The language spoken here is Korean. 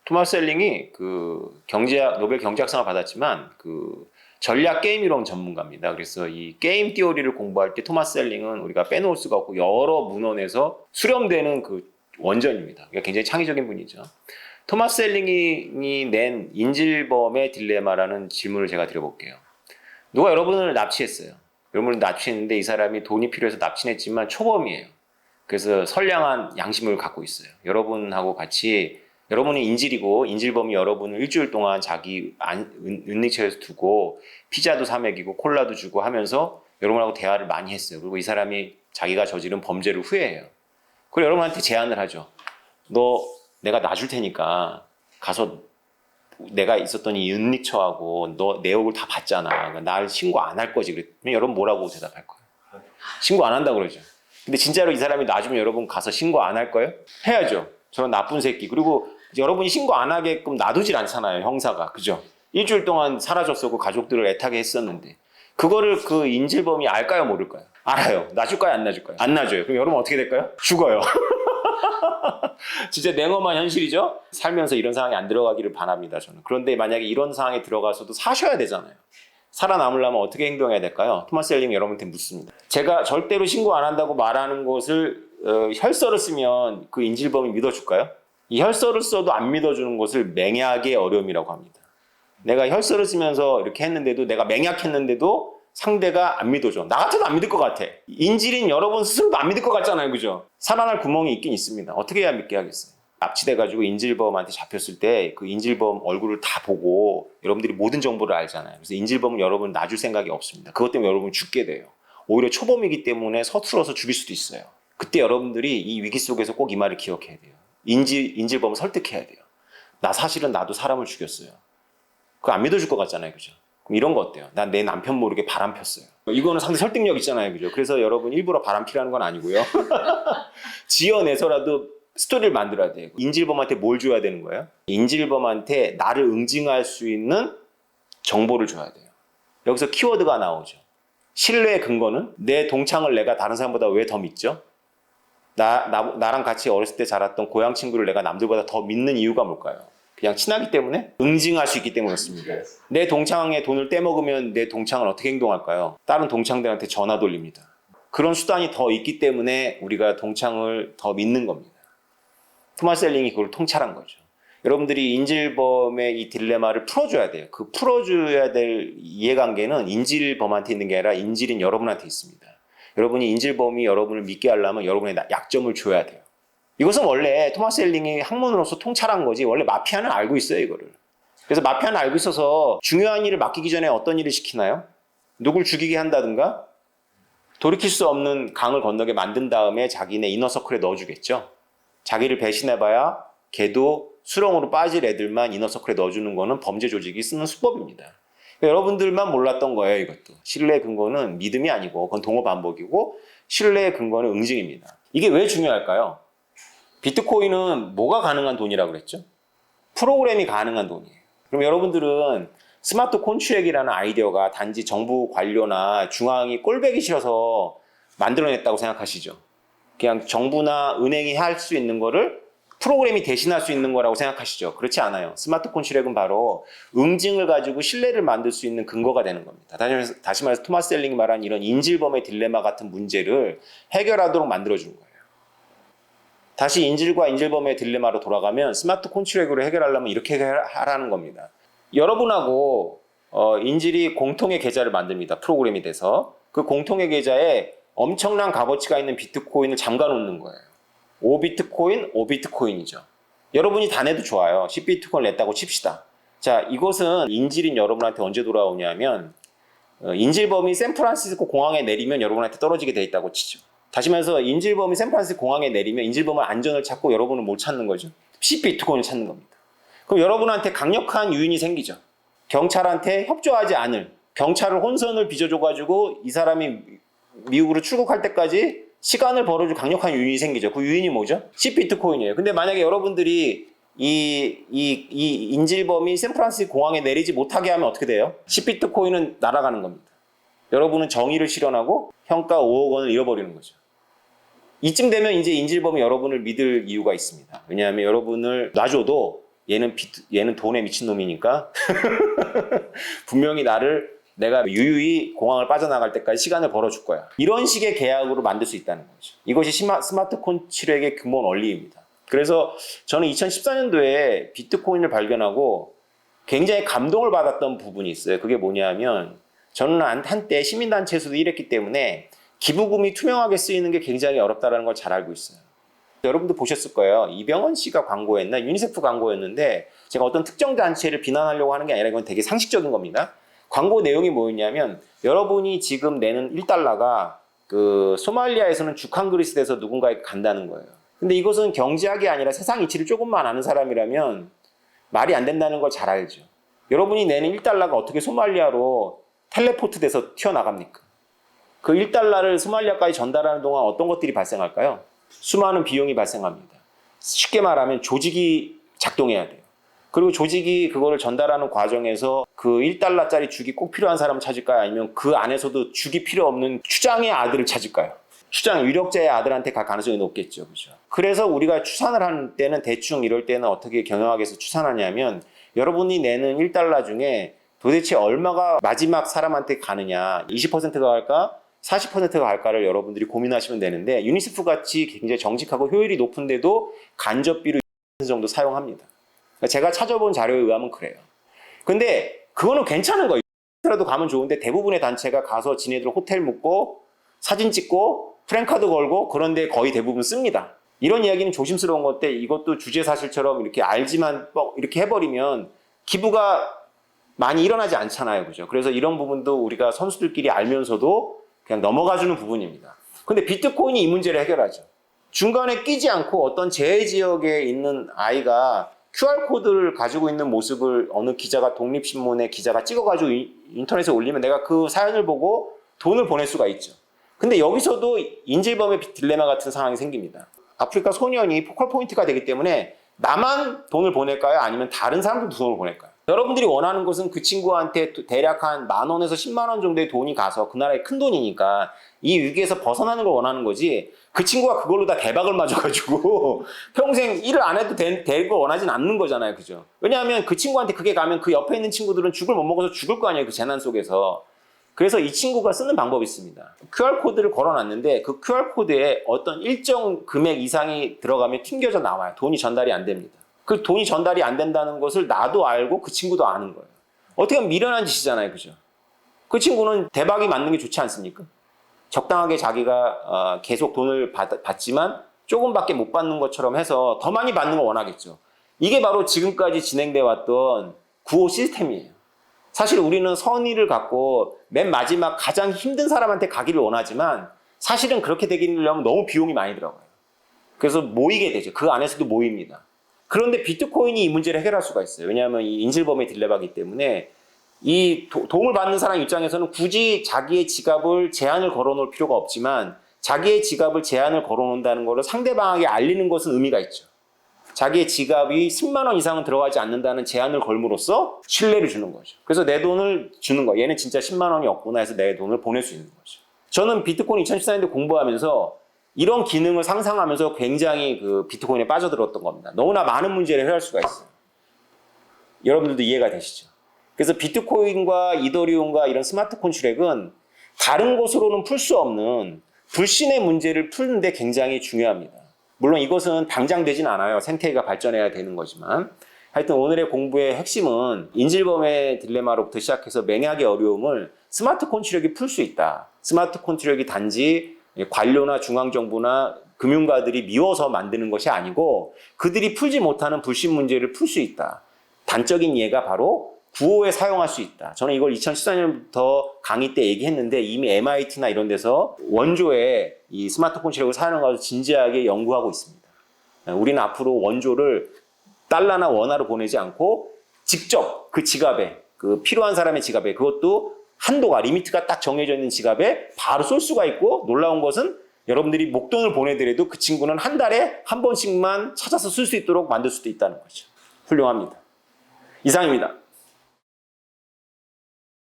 토마스 헬링이 그 경제학 노벨 경제학상을 받았지만 그 전략 게임 이론 전문가입니다. 그래서 이 게임 티오리를 공부할 때 토마스 헬링은 우리가 빼놓을 수가 없고 여러 문헌에서 수렴되는 그 원전입니다. 그러니까 굉장히 창의적인 분이죠. 토마스 헬링이 낸 인질범의 딜레마라는 질문을 제가 드려볼게요. 누가 여러분을 납치했어요. 여러분을 납치했는데 이 사람이 돈이 필요해서 납치했지만 초범이에요. 그래서 선량한 양심을 갖고 있어요. 여러분하고 같이 여러분이 인질이고 인질범이 여러분을 일주일 동안 자기 은닉처에서 두고 피자도 사 먹이고 콜라도 주고 하면서 여러분하고 대화를 많이 했어요. 그리고 이 사람이 자기가 저지른 범죄를 후회해요. 그리고 여러분한테 제안을 하죠. 너 내가 놔줄 테니까 가서 내가 있었던 이 은닉처하고 너 내 얼굴 다 봤잖아. 그러니까 날 신고 안 할 거지. 그랬더니 여러분 뭐라고 대답할 거예요? 신고 안 한다고 그러죠. 근데 진짜로 이 사람이 놔주면 여러분 가서 신고 안 할 거예요? 해야죠. 저런 나쁜 새끼. 그리고 여러분이 신고 안 하게끔 놔두질 않잖아요. 형사가. 그죠? 일주일 동안 사라졌었고 가족들을 애타게 했었는데 그거를 그 인질범이 알까요? 모를까요? 알아요. 놔줄까요? 안 놔줄까요? 안 놔줘요. 그럼 여러분 어떻게 될까요? 죽어요. 진짜 냉엄한 현실이죠? 살면서 이런 상황에 안 들어가기를 바랍니다. 저는. 그런데 만약에 이런 상황에 들어가서도 사셔야 되잖아요. 살아남으려면 어떻게 행동해야 될까요? 토마스 헬링이 여러분한테 묻습니다. 제가 절대로 신고 안 한다고 말하는 것을 혈서를 쓰면 그 인질범이 믿어줄까요? 이 혈서를 써도 안 믿어주는 것을 맹약의 어려움이라고 합니다. 내가 혈서를 쓰면서 이렇게 했는데도 내가 맹약했는데도 상대가 안 믿어줘. 나 같아도 안 믿을 것 같아. 인질인 여러분 스스로도 안 믿을 것 같잖아요. 그죠? 살아날 구멍이 있긴 있습니다. 어떻게 해야 믿게 하겠어요? 납치돼가지고 인질범한테 잡혔을 때 그 인질범 얼굴을 다 보고 여러분들이 모든 정보를 알잖아요. 그래서 인질범은 여러분을 놔줄 생각이 없습니다. 그것 때문에 여러분은 죽게 돼요. 오히려 초범이기 때문에 서툴러서 죽일 수도 있어요. 그때 여러분들이 이 위기 속에서 꼭 이 말을 기억해야 돼요. 인질범을 설득해야 돼요. 사실은 나도 사람을 죽였어요. 그거 안 믿어줄 것 같잖아요. 그죠? 그럼 이런 거 어때요? 난 내 남편 모르게 바람 폈어요. 이거는 상당히 설득력 있잖아요. 그죠? 그래서 여러분 일부러 바람 피라는 건 아니고요. 지어내서라도 스토리를 만들어야 돼요. 인질범한테 뭘 줘야 되는 거예요? 인질범한테 나를 응징할 수 있는 정보를 줘야 돼요. 여기서 키워드가 나오죠. 신뢰의 근거는 내 동창을 내가 다른 사람보다 왜 더 믿죠? 나랑 같이 어렸을 때 자랐던 고향 친구를 내가 남들보다 더 믿는 이유가 뭘까요? 그냥 친하기 때문에? 응징할 수 있기 때문이었습니다. 내 동창의 돈을 떼먹으면 내 동창은 어떻게 행동할까요? 다른 동창들한테 전화 돌립니다. 그런 수단이 더 있기 때문에 우리가 동창을 더 믿는 겁니다. 토마스 헬링이 그걸 통찰한 거죠. 여러분들이 인질범의 이 딜레마를 풀어줘야 돼요. 그 풀어줘야 될 이해관계는 인질범한테 있는 게 아니라 인질인 여러분한테 있습니다. 여러분이 인질범이 여러분을 믿게 하려면 여러분의 약점을 줘야 돼요. 이것은 원래 토마스 헬링이 학문으로서 통찰한 거지 원래 마피아는 알고 있어요. 이거를. 그래서 마피아는 알고 있어서 중요한 일을 맡기기 전에 어떤 일을 시키나요? 누굴 죽이게 한다든가 돌이킬 수 없는 강을 건너게 만든 다음에 자기네 이너서클에 넣어주겠죠. 자기를 배신해봐야 걔도 수렁으로 빠질 애들만 이너서클에 넣어주는 거는 범죄 조직이 쓰는 수법입니다. 여러분들만 몰랐던 거예요. 이것도. 신뢰의 근거는 믿음이 아니고 그건 동호 반복이고 신뢰의 근거는 응징입니다. 이게 왜 중요할까요? 비트코인은 뭐가 가능한 돈이라고 그랬죠? 프로그램이 가능한 돈이에요. 그럼 여러분들은 스마트 콘트랙이라는 아이디어가 단지 정부 관료나 중앙이 꼴배기 싫어서 만들어냈다고 생각하시죠? 그냥 정부나 은행이 할 수 있는 거를 프로그램이 대신할 수 있는 거라고 생각하시죠? 그렇지 않아요. 스마트 콘트랙은 바로 응징을 가지고 신뢰를 만들 수 있는 근거가 되는 겁니다. 다시 말해서 토마스 헬링이 말한 이런 인질범의 딜레마 같은 문제를 해결하도록 만들어준 거예요. 다시 인질과 인질범의 딜레마로 돌아가면 스마트 콘트랙으로 해결하려면 이렇게 하라는 겁니다. 여러분하고 인질이 공통의 계좌를 만듭니다. 프로그램이 돼서. 그 공통의 계좌에 엄청난 값어치가 있는 비트코인을 잠가 놓는 거예요. 5비트코인, 5비트코인이죠. 여러분이 다 내도 좋아요. 10비트코인 냈다고 칩시다. 자, 이것은 인질인 여러분한테 언제 돌아오냐면 인질범이 샌프란시스코 공항에 내리면 여러분한테 떨어지게 돼 있다고 치죠. 다시 말해서 인질범이 샌프란시스코 공항에 내리면 인질범은 안전을 찾고 여러분을 못 찾는 거죠. 10비트코인을 찾는 겁니다. 그럼 여러분한테 강력한 유인이 생기죠. 경찰한테 협조하지 않을, 경찰을 혼선을 빚어줘가지고 이 사람이 미국으로 출국할 때까지 시간을 벌어줄 강력한 유인이 생기죠. 그 유인이 뭐죠? 10비트코인이에요. 근데 만약에 여러분들이 이 인질범이 샌프란시스코 공항에 내리지 못하게 하면 어떻게 돼요? 10비트코인은 날아가는 겁니다. 여러분은 정의를 실현하고 평가 5억 원을 잃어버리는 거죠. 이쯤 되면 이제 인질범이 여러분을 믿을 이유가 있습니다. 왜냐하면 여러분을 놔줘도 얘는 돈에 미친놈이니까 분명히 내가 유유히 공항을 빠져나갈 때까지 시간을 벌어줄 거야. 이런 식의 계약으로 만들 수 있다는 거죠. 이것이 스마트 콘트랙의 근본 원리입니다. 그래서 저는 2014년도에 비트코인을 발견하고 굉장히 감동을 받았던 부분이 있어요. 그게 뭐냐면 저는 한때 시민단체에서도 일했기 때문에 기부금이 투명하게 쓰이는 게 굉장히 어렵다는 걸 잘 알고 있어요. 여러분도 보셨을 거예요. 이병헌 씨가 광고했나 유니세프 광고였는데 제가 어떤 특정 단체를 비난하려고 하는 게 아니라 이건 되게 상식적인 겁니다. 광고 내용이 뭐였냐면 여러분이 지금 내는 1달러가 그 소말리아에서는 죽 한 그릇이 돼서 누군가에게 간다는 거예요. 근데 이것은 경제학이 아니라 세상 이치를 조금만 아는 사람이라면 말이 안 된다는 걸 잘 알죠. 여러분이 내는 1달러가 어떻게 소말리아로 텔레포트 돼서 튀어나갑니까? 그 1달러를 소말리아까지 전달하는 동안 어떤 것들이 발생할까요? 수많은 비용이 발생합니다. 쉽게 말하면 조직이 작동해야 돼요. 그리고 조직이 그거를 전달하는 과정에서 그 1달러짜리 죽이 꼭 필요한 사람을 찾을까요? 아니면 그 안에서도 죽이 필요 없는 추장의 아들을 찾을까요? 추장, 유력자의 아들한테 갈 가능성이 높겠죠. 그죠? 그래서 우리가 추산을 하는 때는 대충 이럴 때는 어떻게 경영학에서 추산하냐면 여러분이 내는 1달러 중에 도대체 얼마가 마지막 사람한테 가느냐 20%가 갈까? 40%가 갈까를 여러분들이 고민하시면 되는데 유니세프 같이 굉장히 정직하고 효율이 높은데도 간접비로 정도 사용합니다. 제가 찾아본 자료에 의하면 그래요. 근데 그거는 괜찮은 거예요. 라도 가면 좋은데 대부분의 단체가 가서 지네들 호텔 묵고 사진 찍고 프랜카드 걸고 그런데 거의 대부분 씁니다. 이런 이야기는 조심스러운 건데 이것도 주제사실처럼 이렇게 알지만 이렇게 해버리면 기부가 많이 일어나지 않잖아요. 그죠? 그래서 이런 부분도 우리가 선수들끼리 알면서도 그냥 넘어가주는 부분입니다. 근데 비트코인이 이 문제를 해결하죠. 중간에 끼지 않고 어떤 재해지역에 있는 아이가 QR코드를 가지고 있는 모습을 어느 기자가 독립신문의 기자가 찍어가지고 인터넷에 올리면 내가 그 사연을 보고 돈을 보낼 수가 있죠. 근데 여기서도 인질범의 딜레마 같은 상황이 생깁니다. 아프리카 소년이 포컬 포인트가 되기 때문에 나만 돈을 보낼까요? 아니면 다른 사람들도 돈을 보낼까요? 여러분들이 원하는 것은 그 친구한테 대략 한 10,000원에서 100,000원 정도의 돈이 가서 그 나라의 큰 돈이니까 이 위기에서 벗어나는 걸 원하는 거지 그 친구가 그걸로 다 대박을 맞아가지고 평생 일을 안 해도 될 걸 원하진 않는 거잖아요. 그죠? 왜냐하면 그 친구한테 그게 가면 그 옆에 있는 친구들은 죽을 못 먹어서 죽을 거 아니에요. 그 재난 속에서. 그래서 이 친구가 쓰는 방법이 있습니다. QR코드를 걸어놨는데 그 QR코드에 어떤 일정 금액 이상이 들어가면 튕겨져 나와요. 돈이 전달이 안 됩니다. 그 돈이 전달이 안 된다는 것을 나도 알고 그 친구도 아는 거예요. 어떻게 보면 미련한 짓이잖아요. 그죠? 그 친구는 대박이 맞는 게 좋지 않습니까? 적당하게 자기가 계속 돈을 받지만 조금밖에 못 받는 것처럼 해서 더 많이 받는 걸 원하겠죠. 이게 바로 지금까지 진행돼 왔던 구호 시스템이에요. 사실 우리는 선의를 갖고 맨 마지막 가장 힘든 사람한테 가기를 원하지만 사실은 그렇게 되기려면 너무 비용이 많이 들어가요. 그래서 모이게 되죠. 그 안에서도 모입니다. 그런데 비트코인이 이 문제를 해결할 수가 있어요. 왜냐하면 이 인질범의 딜레마이기 때문에 이 도움을 받는 사람 입장에서는 굳이 자기의 지갑을 제한을 걸어놓을 필요가 없지만 자기의 지갑을 제한을 걸어놓는다는 것을 상대방에게 알리는 것은 의미가 있죠. 자기의 지갑이 10만 원 이상은 들어가지 않는다는 제한을 걸므로써 신뢰를 주는 거죠. 그래서 내 돈을 주는 거예요. 얘는 진짜 10만 원이 없구나 해서 내 돈을 보낼 수 있는 거죠. 저는 비트코인 2014년도 공부하면서 이런 기능을 상상하면서 굉장히 그 비트코인에 빠져들었던 겁니다. 너무나 많은 문제를 해결할 수가 있어요. 여러분들도 이해가 되시죠? 그래서 비트코인과 이더리움과 이런 스마트 콘트랙은 다른 것으로는 풀 수 없는 불신의 문제를 푸는데 굉장히 중요합니다. 물론 이것은 당장 되진 않아요. 생태계가 발전해야 되는 거지만. 하여튼 오늘의 공부의 핵심은 인질범의 딜레마로부터 시작해서 맹약의 어려움을 스마트 콘트랙이 풀 수 있다. 스마트 콘트랙이 단지 관료나 중앙정부나 금융가들이 미워서 만드는 것이 아니고 그들이 풀지 못하는 불신 문제를 풀 수 있다. 단적인 예가 바로 구호에 사용할 수 있다. 저는 이걸 2014년부터 강의 때 얘기했는데 이미 MIT나 이런 데서 원조에 이 스마트 콘트랙을 사용하는 것을 진지하게 연구하고 있습니다. 우리는 앞으로 원조를 달러나 원화로 보내지 않고 직접 그 지갑에, 그 필요한 사람의 지갑에, 그것도 한도가, 리미트가 딱 정해져 있는 지갑에 바로 쏠 수가 있고, 놀라운 것은 여러분들이 목돈을 보내더라도 그 친구는 한 달에 한 번씩만 찾아서 쓸 수 있도록 만들 수도 있다는 거죠. 훌륭합니다. 이상입니다.